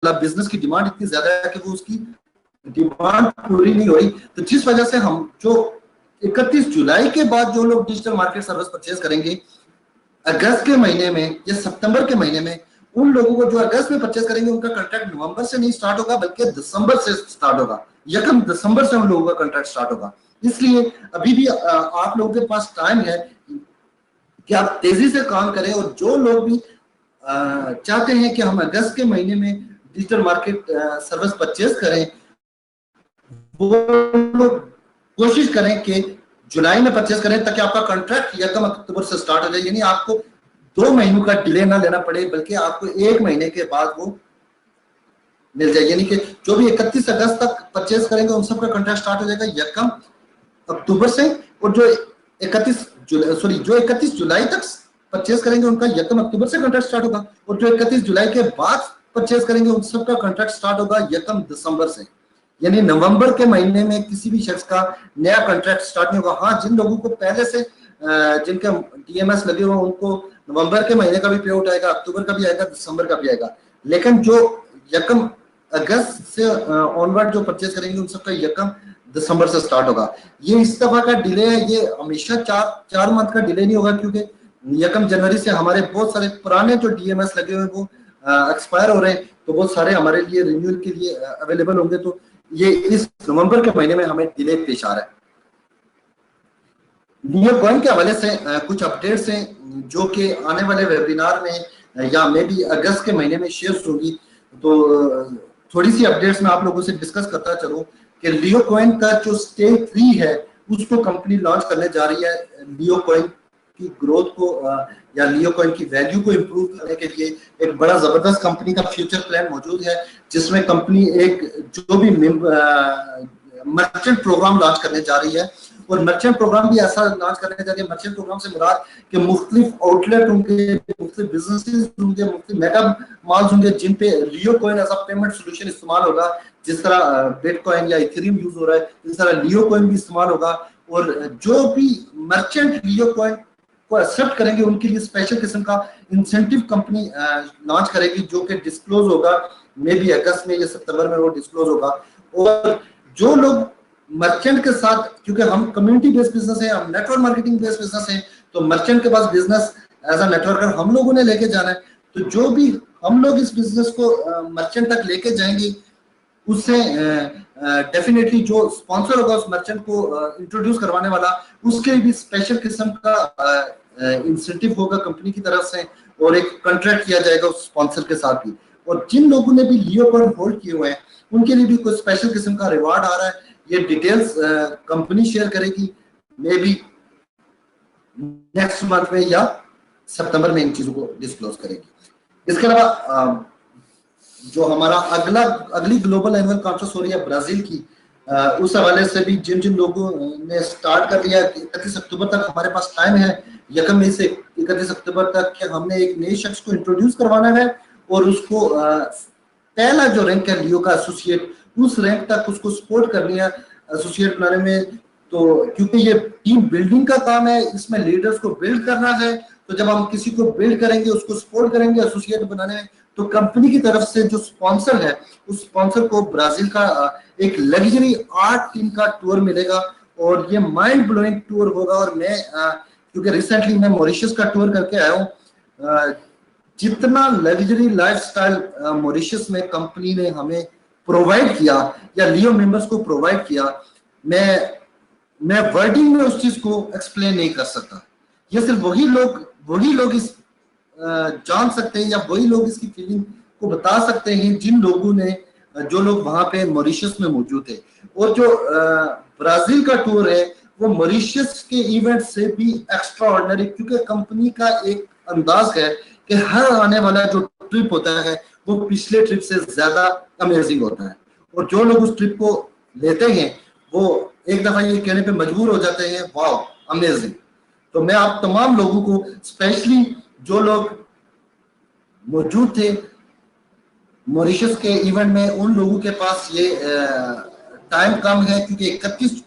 Business की demand इतनी ज्यादा है कि वो उसकी डिमांड पूरी नहीं हो रही। तो जिस वजह से हम जो 31 जुलाई के बाद जो लोग डिजिटल मार्केट सर्विस परचेज करेंगे अगस्त के महीने में या सितंबर के महीने में, उन लोगों को जो अगस्त में परचेज करेंगे उनका कॉन्ट्रैक्ट नवंबर से नहीं स्टार्ट होगा बल्कि दिसंबर से स्टार्ट होगा। 1 दिसंबर से उन लोगों का कॉन्ट्रैक्ट स्टार्ट होगा। इसलिए अभी भी आप लोगों के पास टाइम है कि आप तेजी से काम करें, और जो लोग भी चाहते हैं कि हम अगस्त के महीने में डिजिटल मार्केट सर्विस परचेज करें, वो लोग कोशिश करें कि जुलाई में परचेज करें ताकि आपका कॉन्ट्रैक्ट 1 अक्टूबर से स्टार्ट हो जाए। यानी आपको 2 महीनों का डिले ना लेना पड़े बल्कि आपको 1 महीने के बाद वो मिल जाए। यानी कि जो भी 31 अगस्त तक परचेज करेंगे उन सबका कॉन्ट्रैक्ट स्टार्ट हो जाएगा 1 अक्टूबर से, और जो 31 जुलाई तक परचेज करेंगे उनका 1 अक्टूबर से कॉन्ट्रैक्ट स्टार्ट होगा, और जो 31 जुलाई के बाद परचेज करेंगे उन सबका कॉन्ट्रैक्ट स्टार्ट होगा 1 दिसंबर से। यानी नवंबर के महीने में किसी भी शख्स का नया कॉन्ट्रैक्ट स्टार्ट नहीं होगा। हाँ, जिन लोगों को पहले से जिनके डीएमएस लगे हुए उनको नवंबर के महीने का भी पे आउट आएगा, अक्टूबर का भी आएगा, दिसंबर का भी आएगा। लेकिन जो 1 अगस्त से ऑनवर्ड जो परचेज करेंगे उन सबका 1 दिसंबर से स्टार्ट होगा। ये इस दफा का डिले है, ये हमेशा चार मंथ का डिले नहीं होगा, क्योंकि 1 जनवरी से हमारे बहुत सारे पुराने जो डीएमएस लगे हुए वो एक्सपायर हो रहे हैं, तो बहुत सारे हमारे लिए रिन्यूअल के लिए अवेलेबल होंगे। तो ये इस नवंबर के महीने में हमें डिले पेश आ रहा है। लियो कॉइन के हवाले से कुछ अपडेट्स हैं जो कि आने वाले वेबिनार में या मे बी अगस्त के महीने में शेयर होगी। तो थोड़ी सी अपडेट्स मैं आप लोगों से डिस्कस करता चलूं कि लियो कॉइन का जो स्टेज 3 है उसको कंपनी लॉन्च करने जा रही है। लियो कॉइन की ग्रोथ को या लियो कॉइन की वैल्यू को इंप्रूव करने के लिए एक बड़ा जबरदस्त कंपनी का फ्यूचर प्लान मौजूद है, जिसमें कंपनी एक जो भी मर्चेंट प्रोग्राम लॉन्च करने जा रही है। और मर्चेंट प्रोग्राम भी ऐसा लॉन्च करने जा रही है, मर्चेंट प्रोग्राम से मुराद कि मुख्तलिफ आउटलेट होंगे, मुख्तलिफ बिजनेसेस होंगे, मुख्तलिफ मेगा मॉल्स होंगे जिन पे Leo coin as a payment solution इस्तेमाल होगा। जिस तरह बिटकॉइन या इथेरियम यूज हो रहा है, इस तरह लियो कॉइन भी इस्तेमाल होगा। और जो भी मर्चेंट लियो कॉइन को एक्सेप्ट करेंगे उनके लिए स्पेशल किस्म का इंसेंटिव कंपनी लॉन्च करेगी, जो कि डिस्क्लोज होगा मे बी अगस्त में या सितंबर में वो डिस्क्लोज होगा। और जो लोग मर्चेंट के साथ, क्योंकि हम कम्युनिटी बेस्ड बिजनेस है, हम नेटवर्क मार्केटिंग बेस्ड बिजनेस है, तो मर्चेंट के पास बिजनेस एज अ नेटवर्कर हम लोगों ने लेके जाना है। तो जो भी हम लोग इस बिजनेस को मर्चेंट तक लेके जाएंगे उससे डेफिनेटली जो स्पॉन्सर होगा उस मर्चेंट को इंट्रोड्यूस करवाने वाला, उसके भी स्पेशल किस्म का इंसेंटिव होगा कंपनी की तरफ से, और एक कॉन्ट्रैक्ट किया जाएगा उस स्पॉन्सर के साथ भी। और जिन लोगों ने भी लियो कॉइन होल्ड किए हुए हैं उनके लिए भी कुछ स्पेशल किस्म का रिवार्ड आ रहा है। ये डिटेल्स कंपनी शेयर करेगी मे बी नेक्स्ट मंथ में या सितंबर में इन चीजों को डिस्क्लोज करेगी। इसके अलावा जो हमारा अगली ग्लोबल एनुअल कॉन्फ्रेंस हो रही है ब्राजील की, उस हवाले से भी जिन जिन लोगों ने स्टार्ट कर लिया 31 अक्टूबर तक हमारे पास टाइम है, 1 मई से 31 अक्टूबर तक कि हमने एक नए शख्स को इंट्रोड्यूस करवाना है और उसको पहला जो रैंक है लियो का एसोसिएट, उस रैंक तक उसको सपोर्ट करनी है एसोसिएट बनाने में। तो क्योंकि ये टीम बिल्डिंग का काम है, इसमें लीडर्स को बिल्ड करना है, तो जब हम किसी को बिल्ड करेंगे उसको सपोर्ट करेंगे एसोसिएट बनाने में, तो कंपनी की तरफ से जो स्पॉन्सर है उस स्पॉन्सर को ब्राजील का एक लग्जरी आर्ट टीम का टूर मिलेगा, और ये माइंड ब्लोइंग टूर होगा। और मैं क्योंकि रिसेंटली मैं मॉरिशस का टूर करके आया हूँ, जितना लग्जरी लाइफस्टाइल मॉरिशस में कंपनी ने हमें प्रोवाइड किया या लियो मेंबर्स को प्रोवाइड किया, मैं वर्डिंग में उस चीज को एक्सप्लेन नहीं कर सकता। ये सिर्फ वही लोग इस जान सकते हैं या वही लोग इसकी फीलिंग को बता सकते हैं जो लोग वहां पे मॉरिशस में मौजूद थे। और जो ब्राजील का टूर है वो मॉरिशस के इवेंट से भी एक्स्ट्रा ऑर्डिनरी, क्योंकि कंपनी का एक अंदाज है कि हर आने वाला जो ट्रिप होता है वो पिछले ट्रिप से ज्यादा अमेजिंग होता है, और जो लोग उस ट्रिप को लेते हैं वो एक दफा ये कहने पे मजबूर हो जाते हैं, वाओ अमेजिंग। तो मैं आप तमाम लोगों को, स्पेशली जो लोग मौजूद थे मॉरिशस के इवेंट में, उन लोगों के पास ये टाइम कम है क्योंकि 31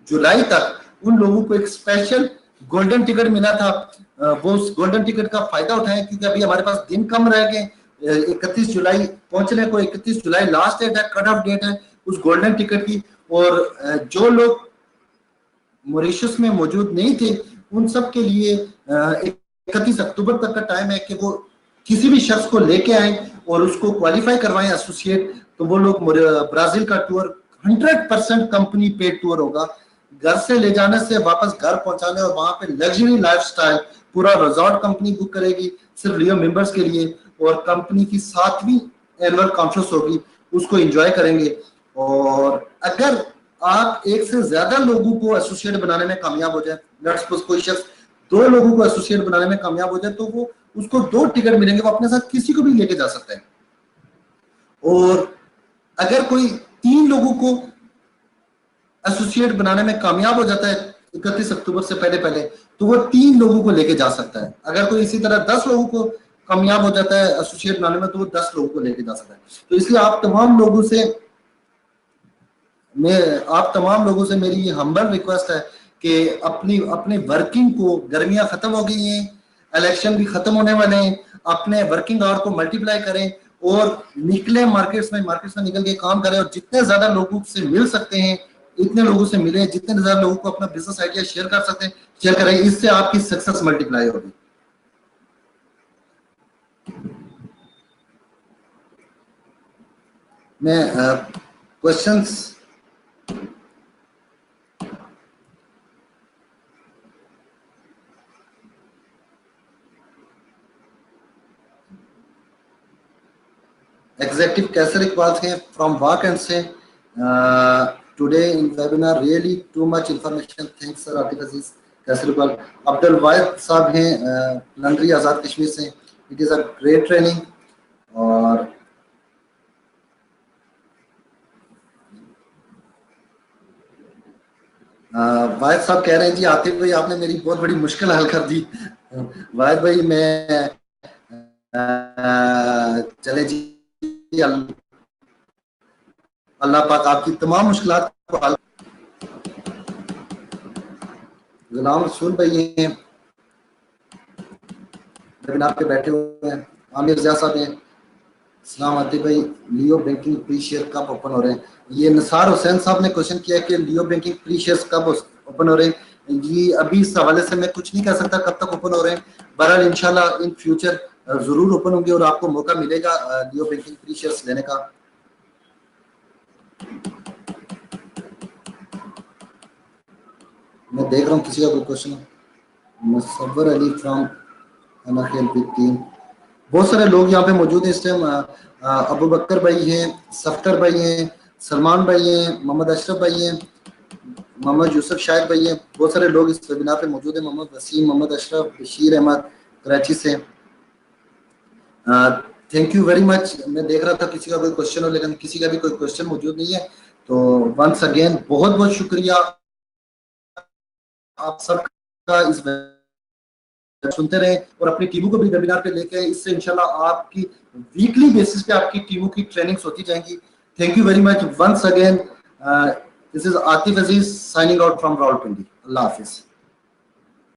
जुलाई तक उन लोगों को एक स्पेशल गोल्डन टिकट मिला था। वो उस गोल्डन टिकट का फायदा उठाएं क्योंकि अभी हमारे पास दिन कम रह गए, 31 जुलाई पहुंचने को, 31 जुलाई लास्ट डेट है, कट ऑफ डेट है उस गोल्डन टिकट की। और जो लोग मॉरिशस में मौजूद नहीं थे उन सब के लिए 31 अक्टूबर तक का टाइम है कि वो किसी भी शख्स को लेके आए और उसको क्वालिफाई करवाएं एसोसिएट। तो वो लोग ब्राजील का टूर 100% कंपनी पेड टूर होगा। घर से ले जाने से वापस घर पहुंचाने और वहां पे लग्जरी लाइफस्टाइल, पूरा रिजॉर्ट कंपनी बुक करेगी सिर्फ लियो मेंबर्स के लिए। और कंपनी की 7वीं एनुअल कॉन्फ्रेंस होगी, उसको एंजॉय करेंगे। और अगर आप एक से ज्यादा लोगों को एसोसिएट बनाने में कामयाब हो जाए, लेट्स सपोज कोई शख्स 2 लोगों को एसोसिएट बनाने में कामयाब हो जाए, तो वो उसको 2 टिकट मिलेंगे, वो अपने साथ किसी को भी लेके जा सकते हैं। और अगर कोई 3 लोगों को एसोसिएट बनाने में कामयाब हो जाता है 31 अक्टूबर से पहले पहले, तो वो 3 लोगों को लेके जा सकता है। अगर कोई इसी तरह 10 लोगों को कामयाब हो जाता है एसोसिएट बनाने में, तो वो 10 लोगों को लेके जा सकता है। तो इसलिए आप तमाम लोगों से मेरी ये हम्बल रिक्वेस्ट है कि अपनी वर्किंग को, गर्मियां खत्म हो गई हैं, इलेक्शन भी खत्म होने वाले हैं, अपने वर्किंग आवर को मल्टीप्लाई करें और निकले मार्केट्स में निकल के काम करें। और जितने ज्यादा लोगों से मिल सकते हैं इतने लोगों से मिले, जितने ज्यादा लोगों को अपना बिजनेस आइडिया शेयर कर सकते हैं शेयर करें, इससे आपकी सक्सेस मल्टीप्लाई होगी। मैं क्वेश्चंस Executive Kaisar Iqbal थे from Vak and say today in webinar really too much information, thanks sir Atif Aziz Kaisar Iqbal। Abdul Wahid साहब हैं लंडरी आज़ाद कश्मीर से, it is a great training। और वाहिद साहब कह रहे हैं जी आतिफ भाई आपने मेरी बहुत बड़ी मुश्किल हल कर दी। वाहिद भाई मैं चले जी, अल्लाह पाक आपकी तमाम मुश्किलात को हल। गुलाम रसूल भाई हैं वेबिनार पे बैठे हुए हैं, आमिर ज़िया साहब हैं। अस्सलाम वालेकुम भाई, लियो बैंकिंग प्री शेयर कब ओपन हो रहे हैं? ये निसार हुसैन साहब ने क्वेश्चन किया कि लियो बैंकिंग प्री शेयर्स कब ओपन हो रहे हैं। जी अभी इस हवाले से मैं कुछ नहीं कह सकता कब तक ओपन हो रहे हैं, बहरहाल इंशाल्लाह इन फ्यूचर जरूर ओपन होंगे और आपको मौका मिलेगा लियो बैंकिंग प्री शेयर्स लेने का। मैं देख रहा हूँ किसी का कोई क्वेश्चन है। मुसव्वर अली फ्रॉम अनाखेल टीम, बहुत सारे लोग यहाँ पे मौजूद हैं इस टाइम। अबू बकर भाई हैं, सफ्तर भाई हैं, सलमान भाई हैं, मोहम्मद अशरफ भाई हैं, मोहम्मद यूसुफ शाहिद भाई हैं, बहुत सारे लोग इस वेबिनार पे मौजूद हैं। मोहम्मद वसीम, मोहम्मद अशरफ, बशीर अहमद कराची से, थैंक यू वेरी मच। मैं देख रहा था किसी का कोई क्वेश्चन हो, लेकिन किसी का भी कोई क्वेश्चन मौजूद नहीं है। तो वंस अगेन बहुत बहुत शुक्रिया आप सबका, इस सुनते रहे और अपनी टीमों को भी वेबिनार पे लेके, इससे इंशाल्लाह आपकी वीकली बेसिस पे आपकी टीमों की ट्रेनिंग्स होती जाएंगी। Thank you very much once again. This is Atif Aziz signing out from Rawalpindi. अल्लाह हाफिज।